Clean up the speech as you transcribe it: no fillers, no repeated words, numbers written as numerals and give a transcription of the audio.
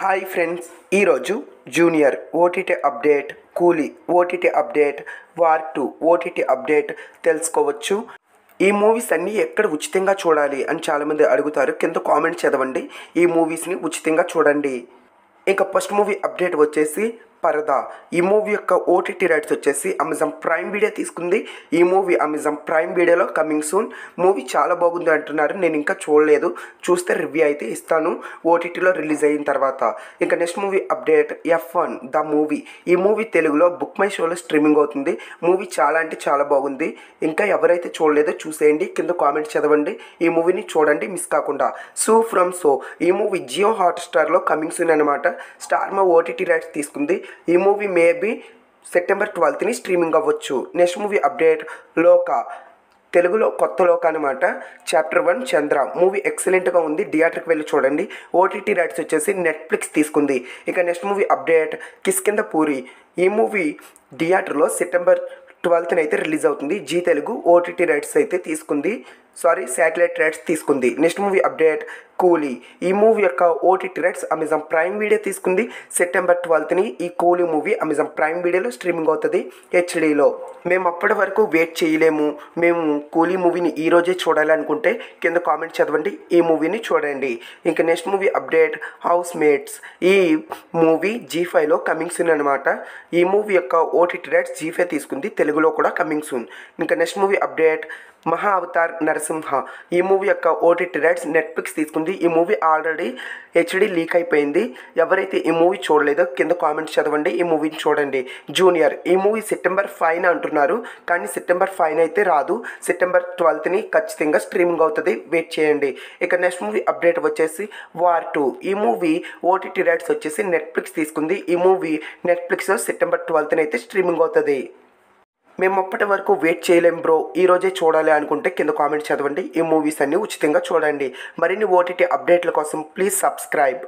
Hi friends, ఈరోజు junior OTT update, కూలీ OTT update, war 2 OTT update తెలుసుకోవచ్చు. ఈ మూవీస్ అన్నీ ఎక్కడ ఉచితంగా చూడాలి అని చాలామంది అడుగుతారు. కింద కామెంట్ చదవండి. ఈ మూవీస్ని ఉచితంగా చూడండి. ఇంకా ఫస్ట్ మూవీ అప్డేట్ వచ్చేసి పరదా. ఈ మూవీ యొక్క ఓటీటీ రైట్స్ వచ్చేసి అమెజాన్ ప్రైమ్ వీడియో తీసుకుంది. ఈ మూవీ అమెజాన్ ప్రైమ్ వీడియోలో కమింగ్ సూన్. మూవీ చాలా బాగుంది అంటున్నారు. నేను ఇంకా చూడలేదు, చూస్తే రివ్యూ అయితే ఇస్తాను ఓటీటీలో రిలీజ్ అయిన తర్వాత. ఇంకా next movie update F1 the movie. ఈ మూవీ తెలుగులో బుక్ మై షోలో స్ట్రీమింగ్ అవుతుంది. మూవీ చాలా అంటే చాలా బాగుంది. ఇంకా ఎవరైతే చూడలేదో చూసేయండి. కింద కామెంట్ చదవండి. ఈ మూవీని చూడండి మిస్ కాకుండా. సో ఫ్రమ్ సో ఈ మూవీ జియో హాట్స్టార్లో కమింగ్ సూన్ అనమాట. స్టార్మా ఓటీటీ రైట్స్ తీసుకుంది. ఈ మూవీ మేబీ సెప్టెంబర్ 12ని స్ట్రీమింగ్ అవ్వచ్చు. నెక్స్ట్ మూవీ అప్డేట్ లోక. తెలుగులో కొత్త లోక అనమాట. చాప్టర్ 1 చంద్ర. మూవీ ఎక్సలెంట్గా ఉంది. థియేటర్కి వెళ్ళి చూడండి. ఓటీటీ రైట్స్ వచ్చేసి నెట్ఫ్లిక్స్ తీసుకుంది. ఇక next movie update Kishkindha puri. ఈ మూవీ థియేటర్లో సెప్టెంబర్ 12న అయితే రిలీజ్ అవుతుంది. జీ తెలుగు ఓటీటీ రైట్స్ అయితే తీసుకుంది. శాటిలైట్ రైట్స్ తీసుకుంది. నెక్స్ట్ మూవీ అప్డేట్ కూలీ. ఈ మూవీ యొక్క OTT rights Amazon prime video తీసుకుంది. సెప్టెంబర్ 12ని ఈ కూలీ మూవీ అమెజాన్ ప్రైమ్ వీడియోలో స్ట్రీమింగ్ అవుతుంది హెచ్డీలో. మేము అప్పటి వరకు వెయిట్ చేయలేము, మేము కూలీ మూవీని ఈరోజే చూడాలనుకుంటే కింద కామెంట్ చదవండి. ఈ మూవీని చూడండి. ఇంకా next movie update house mates. ఈ మూవీ G5లో కమింగ్ సూన్ అనమాట. ఈ మూవీ యొక్క ఓటీటీ రైట్స్ G5 తీసుకుంది. తెలుగులో కూడా కమింగ్ సూన్. ఇంకా నెక్స్ట్ మూవీ అప్డేట్ మహా అవతార్ నరసింహ. ఈ మూవీ యొక్క ఓటీటీ రైట్స్ నెట్ఫ్లిక్స్ తీసుకుంది. ఈ మూవీ ఆల్రెడీ హెచ్డీ లీక్ అయిపోయింది. ఎవరైతే ఈ మూవీ చూడలేదో కింద కామెంట్స్ చదవండి. ఈ మూవీని చూడండి. జూనియర్. ఈ మూవీ సెప్టెంబర్ 5న అంటున్నారు, కానీ సెప్టెంబర్ 5న అయితే రాదు. సెప్టెంబర్ 12ని ఖచ్చితంగా స్ట్రీమింగ్ అవుతుంది. వెయిట్ చేయండి. ఇక నెక్స్ట్ మూవీ అప్డేట్ వచ్చేసి వార్ 2. ఈ మూవీ ఓటీటీ రైట్స్ వచ్చేసి నెట్ఫ్లిక్స్ తీసుకుంది. ఈ మూవీ నెట్ఫ్లిక్స్లో సెప్టెంబర్ 12న అయితే స్ట్రీమింగ్ అవుతుంది. మేము అప్పటి వరకు వెయిట్ చేయలేం బ్రో, ఈరోజే చూడాలి అనుకుంటే కింద కామెంట్ చదవండి. ఈ మూవీస్ అన్నీ ఉచితంగా చూడండి. మరిన్ని ఓటీటీ అప్డేట్ల కోసం ప్లీజ్ సబ్స్క్రైబ్.